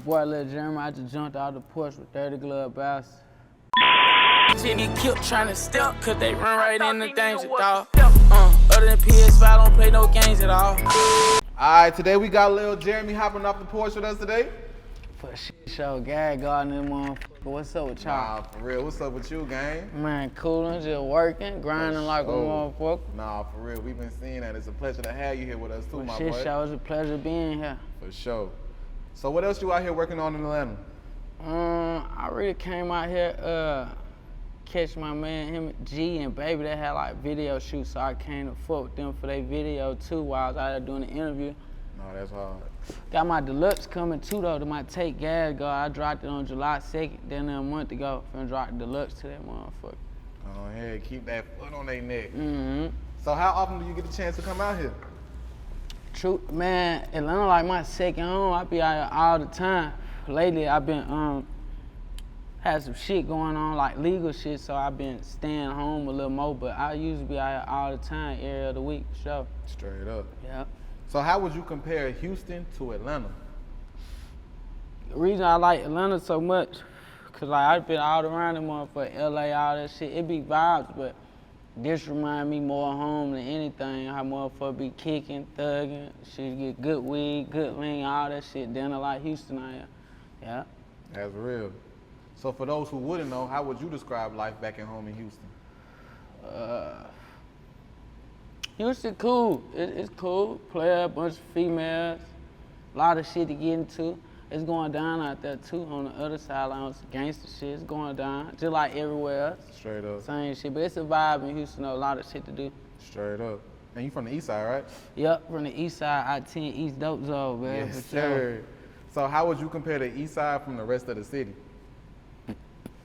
Boy, Lil Jairmy, I just jumped out the porch with 30 glove bass. Jenny killed trying to step, cause they run right into danger, dog. Other than PS5, I don't play no games at all. Alright, today we got Lil Jairmy hopping off the porch with us today. For shit show, gag garden and motherfucker. What's up with y'all? Nah, for real. What's up with you, gang? Man, coolin', just working, grinding like a motherfucker. Nah, for real. We've been seeing that. It's a pleasure to have you here with us too, For my shit boy. show, it's a pleasure being here. For sure. So what else you out here working on in Atlanta? I really came out here, catch my man, him, G and Baby, they had like video shoots, so I came to fuck with them for their video too while I was out there doing the interview. No, that's hard. Got my deluxe coming too though, to my Take Gas guard. I dropped it on July 2nd, then a month ago, finna drop the deluxe to that motherfucker. Go ahead, keep that foot on their neck. Mm-hmm. So how often do you get the chance to come out here? True, man, Atlanta like my second home. I be out here all the time. Lately, I've been, had some shit going on, like legal shit, so I've been staying home a little more, but I usually be out here all the time, every other week, for sure. Straight up. Yeah. So how would you compare Houston to Atlanta? The reason I like Atlanta so much, cause like I've been all around the motherfucker, LA, all that shit. It be vibes, but this remind me more of home than anything. How motherfucker be kicking, thugging, shit get good weed, good lean, all that shit. Then I like Houston out here. Yeah. That's real. So for those who wouldn't know, how would you describe life back at home in Houston? Houston cool. It's cool. Play a bunch of females. A lot of shit to get into. It's going down out there too. On the other side, like on some gangster shit, it's going down. Just like everywhere else. Straight up. Same shit, but it's a vibe in Houston. Though, a lot of shit to do. Straight up. And you from the Eastside, right? Yep, from the Eastside, I-10 East Dope Zone, man. Yes, for sure. sir. So how would you compare the Eastside from the rest of the city?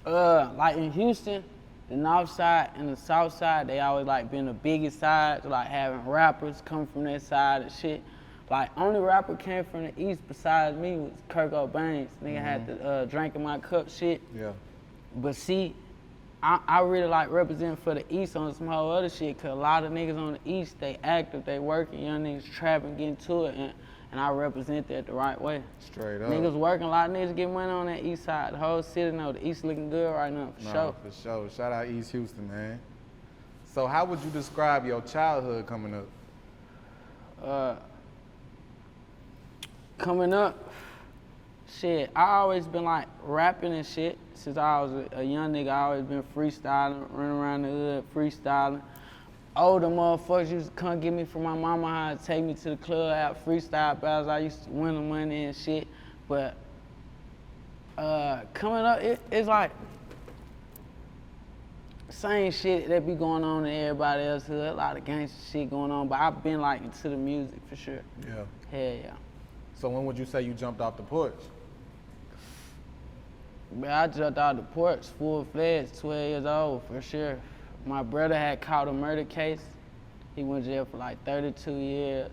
Like in Houston, the North Side and the South Side, they always like been the biggest sides, like having rappers come from that side and shit. Like only rapper came from the East besides me was Kirk O'Baines. Nigga had the drink in my cup shit. Yeah. But see, I really like representing for the East on some whole other shit, cause a lot of niggas on the East, they active, they working, young niggas trapping, getting to it, and I represent that the right way. Straight up. Niggas working, a lot of niggas get money on that East Side. The whole city know the East looking good right now, for sure. For sure. Shout out East Houston, man. So how would you describe your childhood coming up? Coming up, shit, I always been like rapping and shit. Since I was a young nigga, I always been freestyling, running around the hood, freestyling. Older motherfuckers used to come get me from my mama house, take me to the club, have freestyle battles. I used to win the money and shit. But coming up, it's like same shit that be going on in everybody else's hood. A lot of gangster shit going on, but I've been like into the music for sure. Yeah. Hell yeah. So when would you say you jumped off the porch? Man, I jumped out the porch full-fledged, 12 years old for sure. My brother had caught a murder case. He went to jail for like 32 years.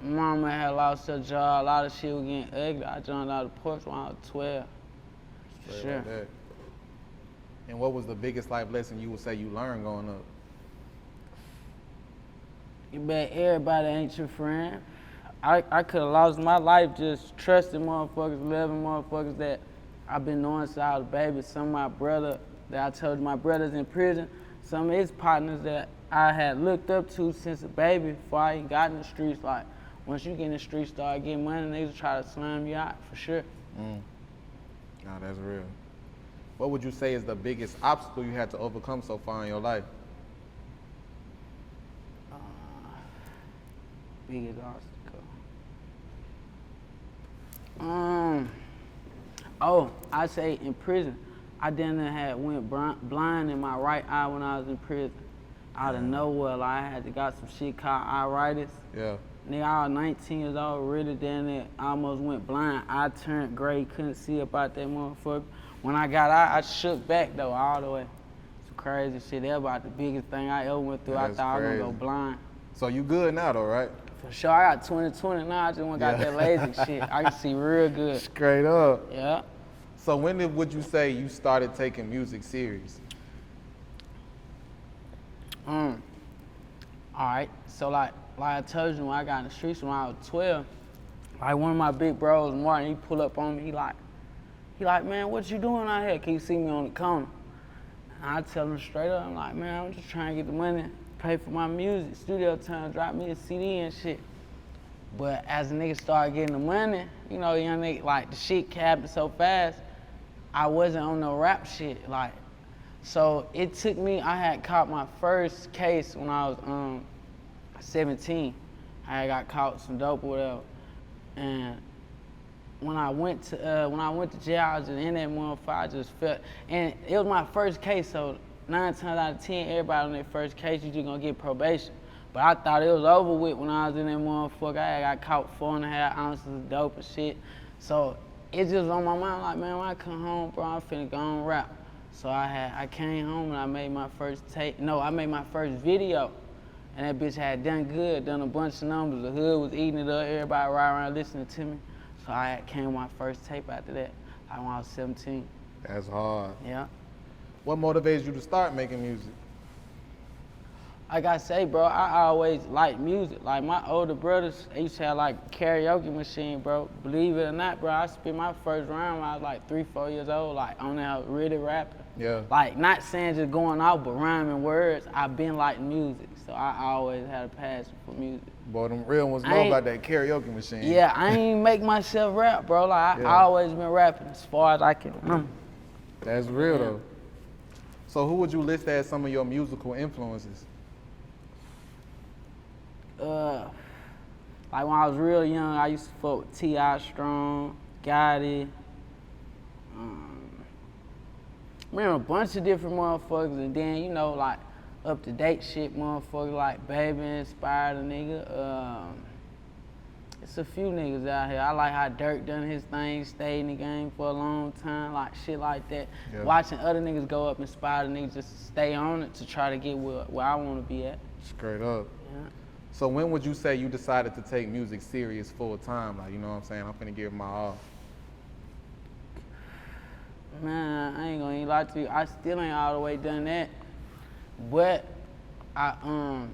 My mama had lost her job. A lot of shit was getting ugly. I jumped out the porch when I was 12. For Straight sure. like that. And what was the biggest life lesson you would say you learned growing up? You bet everybody ain't your friend. I could have lost my life just trusting motherfuckers, loving motherfuckers that I've been knowing since I was a baby. Some of my brother, that I told you my brother's in prison. Some of his partners that I had looked up to since a baby before I even got in the streets. Like, once you get in the streets, start getting money, niggas try to slam you out, for sure. No, that's real. What would you say is the biggest obstacle you had to overcome so far in your life? Biggest obstacle. I say in prison, I went blind in my right eye when I was in prison. Out of nowhere, like, I had got some shit called iritis. Yeah. Nigga, I was 19 years old, really down there, almost went blind. I turned gray, couldn't see about that motherfucker. When I got out, I shook back though, all the way. Some crazy shit. That about the biggest thing I ever went through. I thought I was gonna go blind. So you good now though, right? For sure, I got 20/20 now. I just went got that LASIK shit. I can see real good. Straight up. Yeah. So when would you say you started taking music serious? All right. So like I told you, when I got in the streets when I was 12, Like one of my big bros, Martin, he pull up on me, he like, man, what you doing out here? Can you see me on the corner? And I tell him straight up, I'm like, man, I'm just trying to get the money, pay for my music, studio time, drop me a CD and shit. But as the nigga started getting the money, you know, young nigga, like the shit happened so fast, I wasn't on no rap shit, like. So it took me, I had caught my first case when I was 17. I had got caught some dope or whatever. And when I went to jail, I was just in that motherfucker, I just felt, and it was my first case, so 9 times out of 10, everybody on their first case, you just gonna get probation. But I thought it was over with when I was in that motherfucker. I got caught 4.5 ounces of dope and shit. So it just was on my mind, like, man, when I come home, bro, I'm finna go on rap. So I came home and I made my first I made my first video. And that bitch had done good, done a bunch of numbers. The hood was eating it up, everybody right around listening to me. So I came with my first tape after that, like when I was 17. That's hard. Yeah. What motivates you to start making music? Like I say, bro, I always liked music. Like my older brothers, they used to have like a karaoke machine, bro. Believe it or not, bro, I spent my first round when I was like 3, 4 years old, like on there really rapping. Yeah. Like not saying just going out, but rhyming words. I've been like music, so I always had a passion for music. Boy, them real ones know about that karaoke machine. Yeah, I ain't make myself rap, bro. Like I always been rapping as far as I can remember. That's real though. So who would you list as some of your musical influences? Like when I was real young, I used to fuck with T.I. Strong, Gotti, remember a bunch of different motherfuckers, and then, you know, like up-to-date shit motherfuckers like Baby inspired a nigga. It's a few niggas out here. I like how Dirk done his thing, stayed in the game for a long time, like shit like that. Yeah. Watching other niggas go up inspired a nigga just to stay on it to try to get where I want to be at. Straight up. Yeah. So when would you say you decided to take music serious full time? Like, you know what I'm saying? I'm finna give my all. Man, I ain't gonna even lie to you. I still ain't all the way done that. But I'm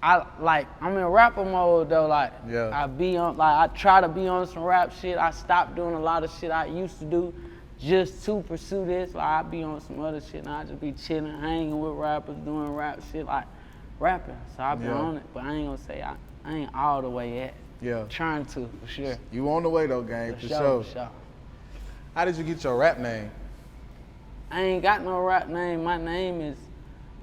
in rapper mode though. Like I try to be on some rap shit. I stopped doing a lot of shit I used to do just to pursue this. Like I be on some other shit and I just be chilling, hanging with rappers, doing rap shit, like rapping. So I be on it, but I ain't gonna say I ain't all the way yet. Yeah. Trying to, for sure. You on the way though, gang, for sure. For sure. How did you get your rap name? I ain't got no rap name. My name is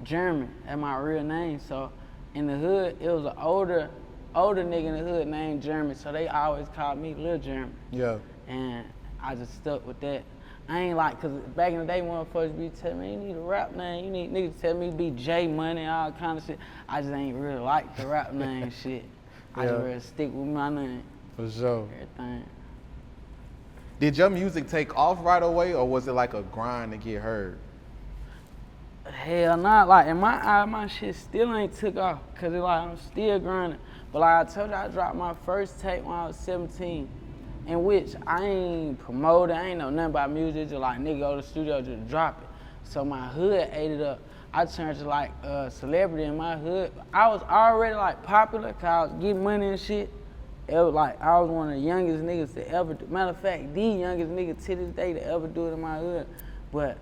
Jairmy. That's my real name. So in the hood, it was an older nigga in the hood named Jairmy. So they always called me Lil Jairmy. Yeah. And I just stuck with that. I ain't like, cause back in the day, motherfuckers be telling me, you need a rap name. You need niggas tell me to be J Money, all kind of shit. I just ain't really like the rap name shit. I just really stick with my name. For sure. Everything. Did your music take off right away, or was it like a grind to get heard? Hell nah, like in my eye, my shit still ain't took off, cause it's like I'm still grinding. But like I told you, I dropped my first tape when I was 17, in which I ain't promoted, I ain't know nothing about music, just like nigga go to the studio, just drop it. So my hood ate it up. I turned to like a celebrity in my hood. I was already like popular, cause I was getting money and shit. It was like, I was one of the youngest niggas to ever do. Matter of fact, the youngest nigga to this day to ever do it in my hood. But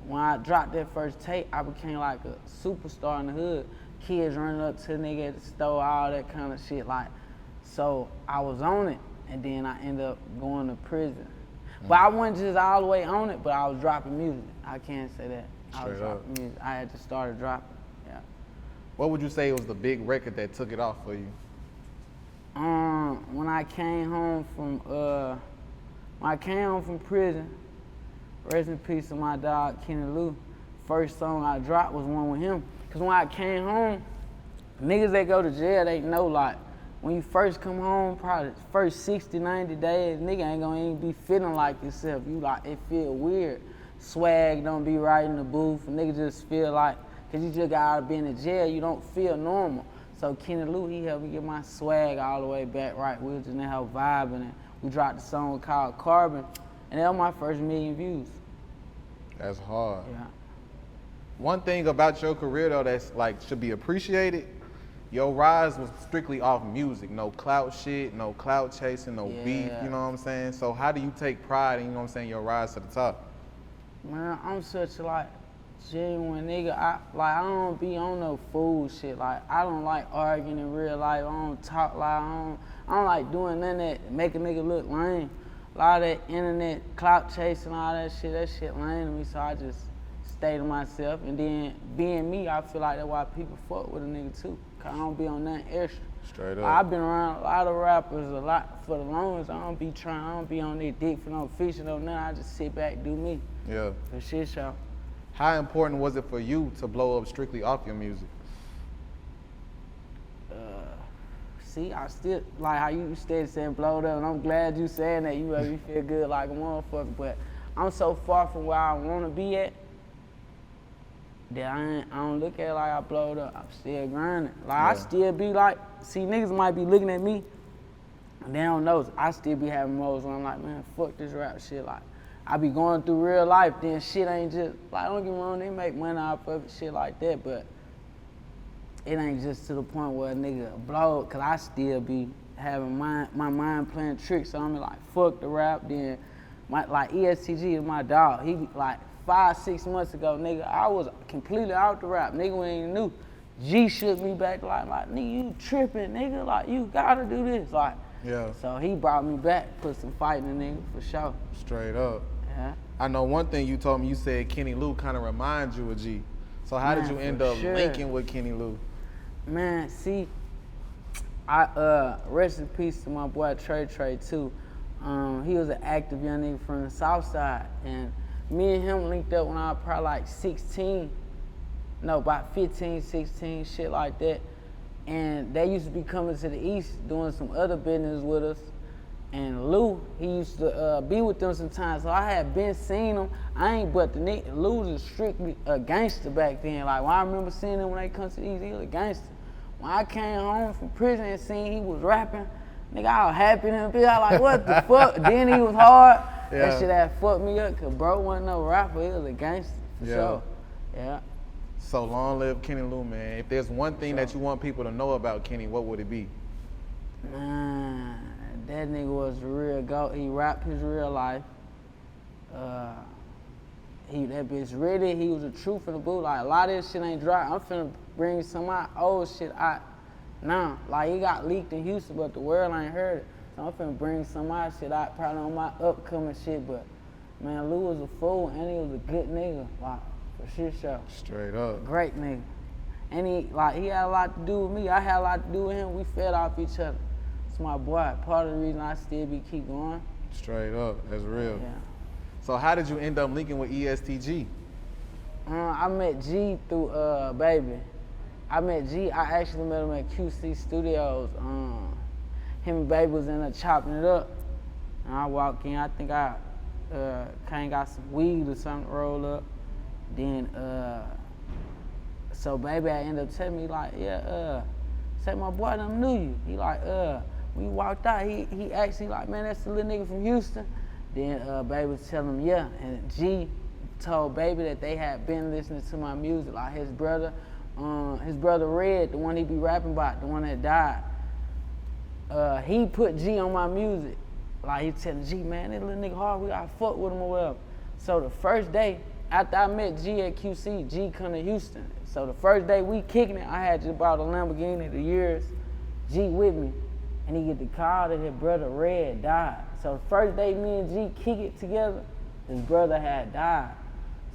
when I dropped that first tape, I became like a superstar in the hood. Kids running up to the nigga at the store, all that kind of shit. Like, so I was on it, and then I ended up going to prison. But I wasn't just all the way on it, but I was dropping music. I can't say that. I was dropping music. I had to start dropping, yeah. What would you say was the big record that took it off for you? When I came home from prison, rest in peace to my dog Kenny Lou, first song I dropped was one with him. Cause when I came home, niggas that go to jail, they know like, when you first come home, probably first 60, 90 days, nigga ain't gonna even be feeling like yourself. You like, it feel weird. Swag don't be right in the booth, nigga just feel like, cause you just got out of being in jail, you don't feel normal. So Kenny Lou, he helped me get my swag all the way back right. We was just in there vibing, and we dropped a song called Carbon, and that was my first 1 million views. That's hard. Yeah. One thing about your career though that's like should be appreciated Your rise was strictly off music, no clout shit, no clout chasing, no beef, you know what I'm saying? So how do you take pride in, you know what I'm saying, your rise to the top? Man, I'm such a like genuine nigga. I don't be on no fool shit. Like I don't like arguing in real life. I don't talk like I don't like doing nothing that make a nigga look lame. A lot of that internet clout chasing, all that shit lame to me. So I just stay to myself, and then being me, I feel like that's why people fuck with a nigga too. Cause I don't be on nothing extra. Straight up. I've been around a lot of rappers a lot for the longest. I don't be on their dick for no fishing or nothing. I just sit back, do me. Yeah. For shit show. How important was it for you to blow up strictly off your music? See, I still, like how you steady saying blowed up, and I'm glad you saying that. You make me feel good like a motherfucker, but I'm so far from where I want to be at that I don't look at it like I blowed up. I'm still grinding. Like, I still be like, see, niggas might be looking at me, and they don't know. I still be having moments where I'm like, man, fuck this rap shit. Like, I be going through real life, then shit ain't just, like, don't get me wrong, they make money off of it, shit like that, but it ain't just to the point where a nigga blow, cause I still be having my mind playing tricks on me, like, fuck the rap, then, like, EST Gee is my dog. He be like, 5-6 months ago, nigga, I was completely out the rap. Nigga, we ain't knew. G shook me back like, nigga, you tripping, nigga. Like, you gotta do this. Like, yeah. So he brought me back, put some fight in the nigga for sure. Straight up. Yeah. I know one thing you told me, you said Kenny Lou kind of reminds you of G. So how did you end up linking with Kenny Lou? Man, see, rest in peace to my boy Trey too. He was an active young nigga from the South Side, and me and him linked up when I was probably like 16. No, about 15, 16, shit like that. And they used to be coming to the East doing some other business with us. And Lou, he used to be with them sometimes. So I had been seeing him. I ain't but the nigga, Lou was strictly a gangster back then. Like when I remember seeing him when they come to the East, he was a gangster. When I came home from prison and seen he was rapping, nigga, I was happy in him. I was like, what the fuck? Then he was hard. Yeah. That shit had fucked me up, cause bro wasn't no rapper, he was a gangster, for sure. Yeah. So long live Kenny Lou, man. If there's one thing that you want people to know about Kenny, what would it be? Man, that nigga was the real GOAT. He rapped his real life. That bitch ready, he was the truth in the booth. Like, a lot of this shit ain't dry. I'm finna bring some of my old shit out now. Like, he got leaked in Houston, but the world ain't heard it. So I'm finna bring some of my shit out, probably on my upcoming shit, but man, Lou was a fool and he was a good nigga, like, for shit show. Straight up. Great nigga. And he had a lot to do with me, I had a lot to do with him, we fed off each other. It's my boy, part of the reason I still keep going. Straight up, that's real. Yeah. So how did you end up linking with EST Gee? I met G through Baby. I actually met him at QC Studios. Him and Baby was in there chopping it up. And I walk in, I think I got some weed or something to roll up. Then, so Baby I ended up telling me like, say my boy them knew you. He like, when he walked out, he actually like, man, that's the little nigga from Houston. Then Baby was telling him, yeah, and G told Baby that they had been listening to my music, like his brother Red, the one he be rapping about, the one that died. He put G on my music. Like he telling G, man, that little nigga hard, we gotta fuck with him or whatever. So the first day, after I met G at QC, G come to Houston. So the first day we kicking it, I had just bought a Lamborghini the years, G with me. And he get the call that his brother Red died. So the first day me and G kick it together, his brother had died.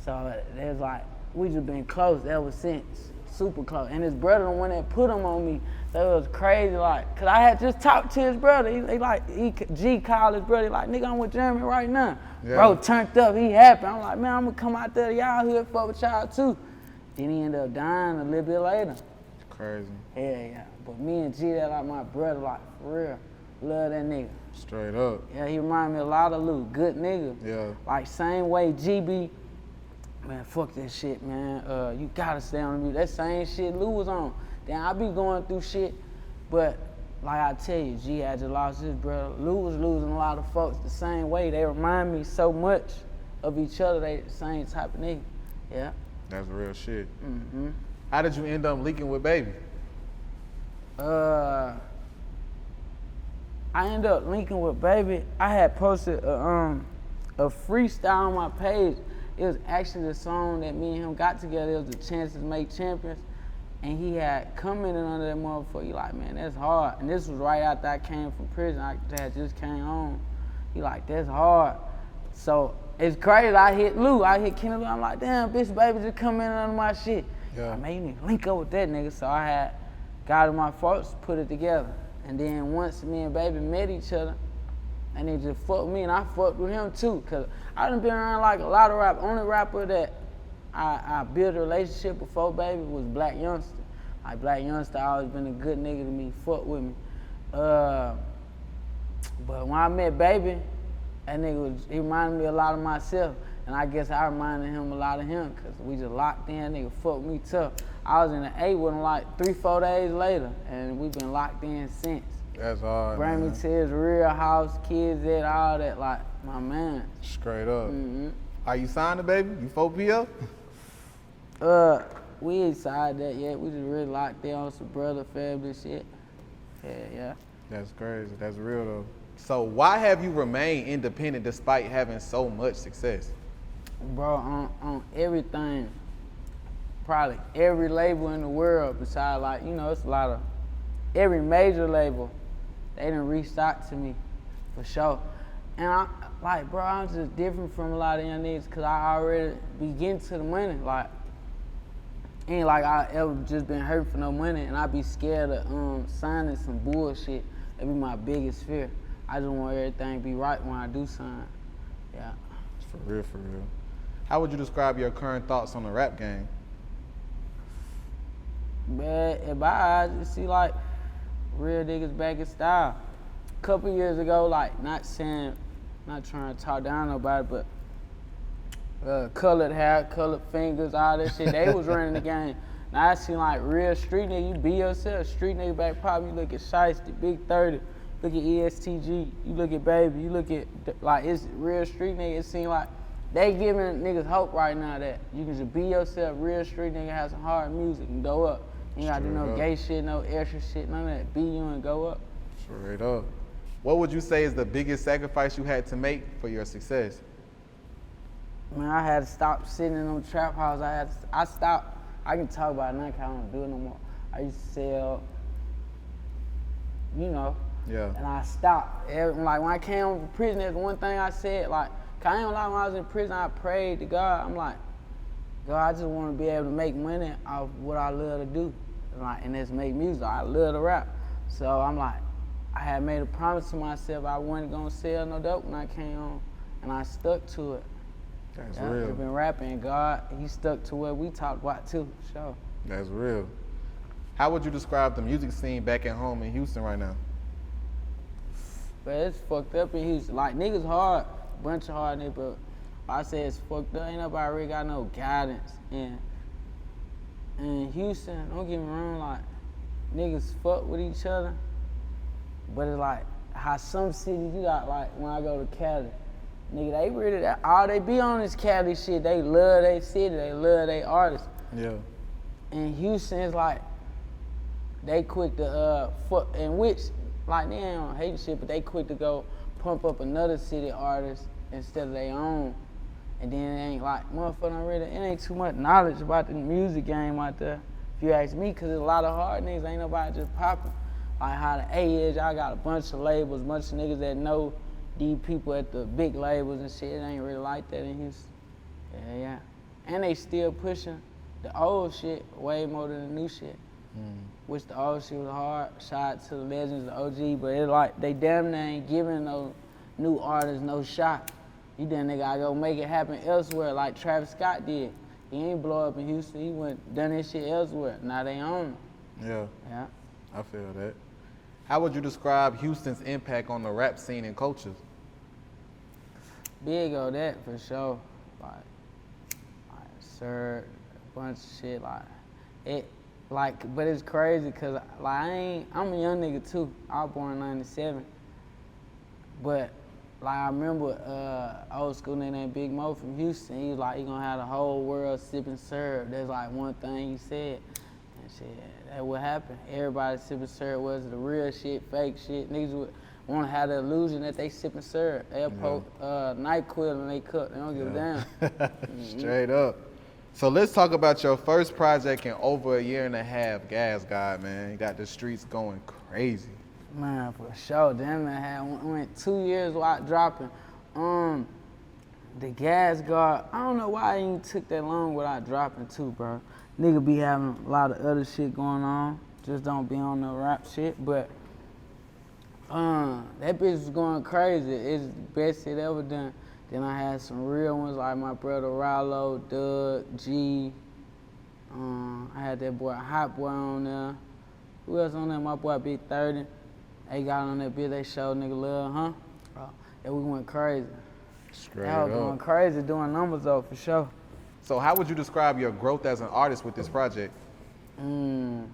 So it was like, we just been close ever since, super close. And his brother the one that put him on me. So it was crazy, like, cause I had just talked to his brother. G called his brother, like, nigga, I'm with Jairmy right now. Yeah. Bro turned up, he happy. I'm like, man, I'm gonna come out there to y'all hood, fuck with y'all too. Then he ended up dying a little bit later. Crazy. Yeah. But me and G, that like my brother, like, for real. Love that nigga. Straight up. Yeah, he remind me a lot of Lou, good nigga. Yeah. Like, same way G be, man, fuck that shit, man. You gotta stay on the music. That same shit Lou was on. Then I be going through shit, but like I tell you, G had just lost his brother. Lou was losing a lot of folks the same way. They remind me so much of each other. They the same type of nigga. Yeah. That's real shit. Mm-hmm. How did you end up linking with Baby? I ended up linking with Baby. I had posted a freestyle on my page. It was actually the song that me and him got together. It was the Chances Make Champions. And he had commented under that motherfucker. He like, man, that's hard. And this was right after I came from prison. I had just came home. He like, that's hard. So it's crazy. I hit Lou. I hit Kenny Lou. I'm like, damn, bitch, Baby just come in under my shit. Yeah. I made me link up with that nigga. So I had got my folks, put it together. And then once me and Baby met each other, and they just fucked with me, and I fucked with him too. Cause I done been around like a lot of rap. Only rapper that I built a relationship before Baby was Black Youngster. Like Black Youngster always been a good nigga to me, fuck with me. But when I met Baby, that nigga he reminded me a lot of myself. And I guess I reminded him a lot of him, cause we just locked in, nigga fucked me tough. I was in the A with him like 3-4 days later, and we've been locked in since. That's hard, Bring man. me to his real house, kids at all that, like, my man. Straight up. Mm-hmm. Are you signed to Baby? You 4PL? We ain't signed that yet. We just really locked in on some brother family shit. Yeah. That's crazy. That's real though. So why have you remained independent despite having so much success? Bro, on everything, probably every label in the world besides like, you know, it's a lot of, every major label, they done reached out to me, for sure. And I, like, bro, I'm just different from a lot of young niggas because I already be getting to the money. Like, ain't like I ever just been hurt for no money, and I be scared of signing some bullshit. That be my biggest fear. I just want everything to be right when I do sign. Yeah. For real, for real. How would you describe your current thoughts on the rap game? Man, in my eyes, you see like real niggas back in style. A couple years ago, like not trying to talk down nobody, but colored hair, colored fingers, all that shit, they was running the game. Now I seen like real street nigga, you be yourself, street nigga back pop, you look at Shiesty, Big 30, look at EST Gee, you look at Baby, you look at, like it's real street nigga, it seem like they giving niggas hope right now that you can just be yourself, real street nigga, have some hard music and go up. You ain't gotta do no gay shit, no extra shit, none of that. Be you and go up. Straight up. What would you say is the biggest sacrifice you had to make for your success? Man, I had to stop sitting in them trap house. I stopped. I can talk about it now because I don't do it no more. I used to sell, you know. Yeah. And I stopped. Like when I came home from prison, there's one thing I said, like, cause I ain't gonna lie, when I was in prison, I prayed to God. I'm like, God, I just want to be able to make money off what I love to do. And that's make music. I love to rap. So I'm like, I had made a promise to myself I wasn't gonna sell no dope when I came home, and I stuck to it. That's Yeah, real. I've been rapping. God, he stuck to what we talked about too, for sure. That's real. How would you describe the music scene back at home in Houston right now? But it's fucked up in Houston. Like niggas hard, bunch of hard niggas, but I say it's fucked up. Ain't nobody really got no guidance. And in Houston, don't get me wrong, like niggas fuck with each other, but it's like how some cities you got, like when I go to Cali, nigga, they really, all they be on is Cali shit. They love their city, they love their artists. Yeah. And Houston is like, they quick to fuck, and which, like they don't hate shit, but they quick to go pump up another city artist instead of their own. And then it ain't like, motherfucker, really, it ain't too much knowledge about the music game out there, if you ask me, cause there's a lot of hard niggas, ain't nobody just popping. Like how the A is, y'all got a bunch of labels, bunch of niggas that know these people at the big labels and shit. It ain't really like that in Houston. Yeah. And they still pushing the old shit way more than the new shit. Which the old shit was hard. Shout out to the legends, the OG, but it like they damn near ain't giving no new artists no shot. You damn nigga gotta go make it happen elsewhere like Travis Scott did. He ain't blow up in Houston, he went done his shit elsewhere. Now they own him. Yeah. I feel that. How would you describe Houston's impact on the rap scene and culture? Big on that for sure. Like Sir, a bunch of shit but it's crazy cause like I'm a young nigga too. I was born in '97. But like I remember old school nigga named Big Mo from Houston. He was like, he gonna have the whole world sipping syrup. That's like one thing he said. shit, that what happened. Everybody sipping syrup was the real shit, fake shit. Niggas would want to have the illusion that they sipping syrup. They'll poke NyQuil in they cup. They don't give a damn. Straight up. So let's talk about your first project in over a year and a half, Gas God, man. You got the streets going crazy. Man, for sure. Damn, I went 2 years without dropping. The Gas God, I don't know why it even took that long without dropping too, bro. Nigga be having a lot of other shit going on. Just don't be on the rap shit, but that bitch was going crazy. It's the best shit ever done. Then I had some real ones like my brother Rallo, Doug, G. I had that boy Hot Boy on there. Who else on there? My boy Big 30. They got on that bitch, they showed nigga love, huh? And we went crazy. Straight I was up. going crazy doing numbers though, for sure. So how would you describe your growth as an artist with this project? You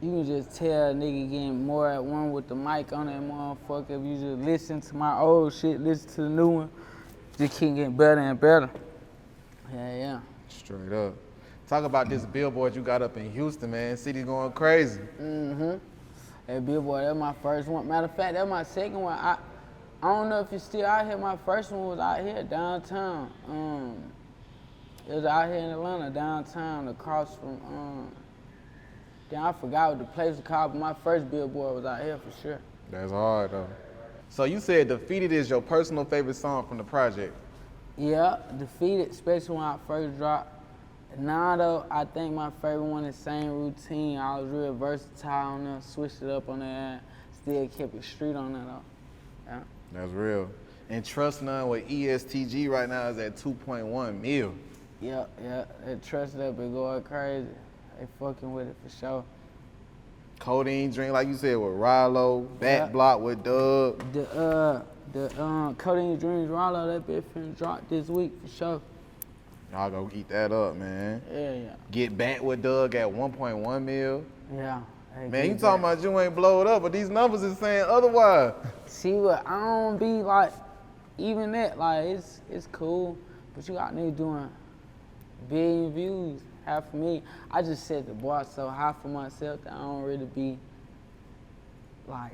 can just tell a nigga getting more at one with the mic on that motherfucker. If you just listen to my old shit, listen to the new one, just keep getting better and better. Yeah. Straight up. Talk about this billboard you got up in Houston, man. City's going crazy. That billboard, that's my first one. Matter of fact, that's my second one. I don't know if it's still out here. My first one was out here downtown. It was out here in Atlanta, downtown, across from, then I forgot what the place was called, but my first billboard was out here for sure. That's hard, though. So you said Defeated is your personal favorite song from the project. Yeah, Defeated, especially when I first dropped. Now though, I think my favorite one is Same Routine. I was real versatile on there, switched it up on there, still kept it street on there though. Yeah. That's real. And Trust None with EST Gee right now is at 2.1 mil. Yeah, that Trust That been going crazy. They fucking with it for sure. Codeine Drink, like you said, with Rallo, Back Block with Doug. The Codeine Dreams Rollo, that bitch finna drop this week for sure. Y'all go eat that up, man. Yeah. Get Back with Doug at 1.1 mil. Yeah. Man, you talking about you ain't blowed up, but these numbers is saying otherwise. See what, I don't be like, even that, like, it's cool, but you got niggas doing billion views. Half for me, I just set the bar so high for myself that I don't really be like,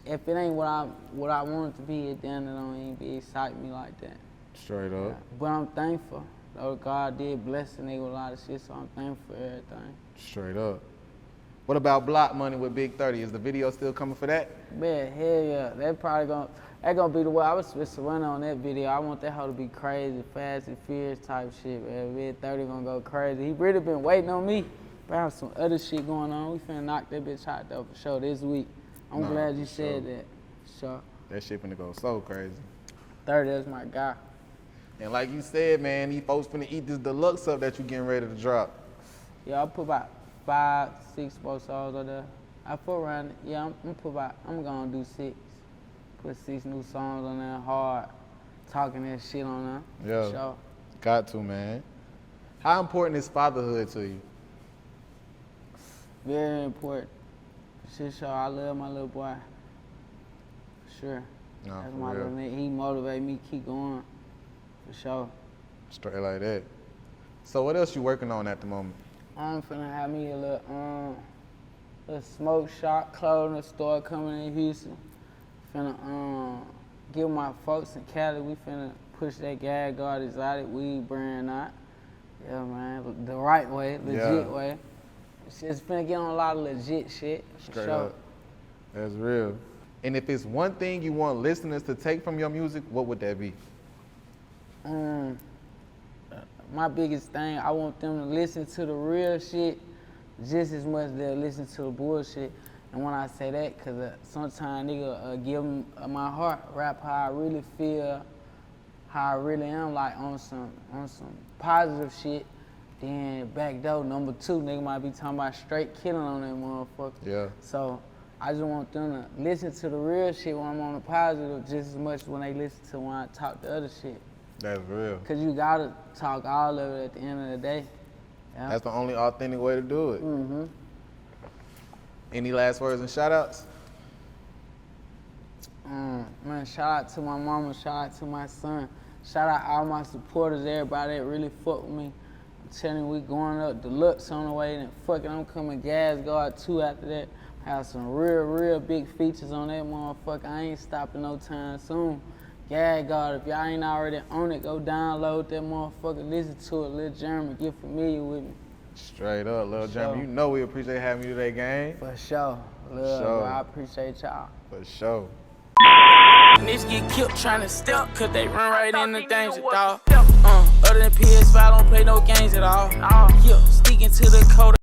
if it ain't what I want it to be, then it don't even be exciting me like that. Straight up. Yeah. But I'm thankful. Though God did bless the nigga with a lot of shit, so I'm thankful for everything. Straight up. What about Block Money with Big 30? Is the video still coming for that? Man, hell yeah. That gonna be the way I was supposed to run on that video. I want that hoe to be crazy, Fast and Furious type shit, man. Big 30 gonna go crazy. He really been waiting on me. But I have some other shit going on. We finna knock that bitch out though for sure this week. I'm glad you said that. For sure. That shit finna go so crazy. 30, that's my guy. And like you said, man, these folks finna eat this deluxe up that you getting ready to drop. Yeah, I put about 5, 6 more songs on there. I put around, yeah, I'm gonna do 6. Put 6 new songs on there, hard, talking that shit on there. Yeah, for sure. Got to, man. How important is fatherhood to you? Very important. Shit, sure, I love my little boy. For sure. No, That's for my real. little nigga. He motivate me to keep going. For sure. Straight like that. So what else you working on at the moment? I'm finna have me a little smoke shop, clothing store coming in Houston. Finna give my folks in Cali, we finna push that Gas God exotic weed brand out. Yeah, man, the right way, legit way. It's just finna get on a lot of legit shit, for Straight sure. up. That's real. And if it's one thing you want listeners to take from your music, what would that be? My biggest thing, I want them to listen to the real shit just as much as they'll listen to the bullshit. And when I say that, cause sometimes nigga give them my heart, rap how I really feel, how I really am, like on some positive shit. Then back door, number 2, nigga might be talking about straight killing on that motherfucker. Yeah. So I just want them to listen to the real shit when I'm on the positive just as much as when they listen to when I talk the other shit. That's real. Cause you gotta talk all of it at the end of the day. Yeah. That's the only authentic way to do it. Mm-hmm. Any last words and shout outs? Man, shout out to my mama, shout out to my son, shout out all my supporters, everybody that really fuck with me. telling you we going up deluxe on the way, and fucking I'm coming gas guard 2 after that. Have some real big features on that motherfucker. I ain't stopping no time soon. Gas guard, if y'all ain't already on it, go download that motherfucker, listen to it. Lil Jairmy, get familiar with me. Straight up, Lil Jairmy. You know we appreciate having you today, gang. For sure. Love, sure. bro. I appreciate y'all. For sure. Niggas get killed trying to step, cause they run right into danger, dawg. Other than PS5, I don't play no games at all. Sticking to the code.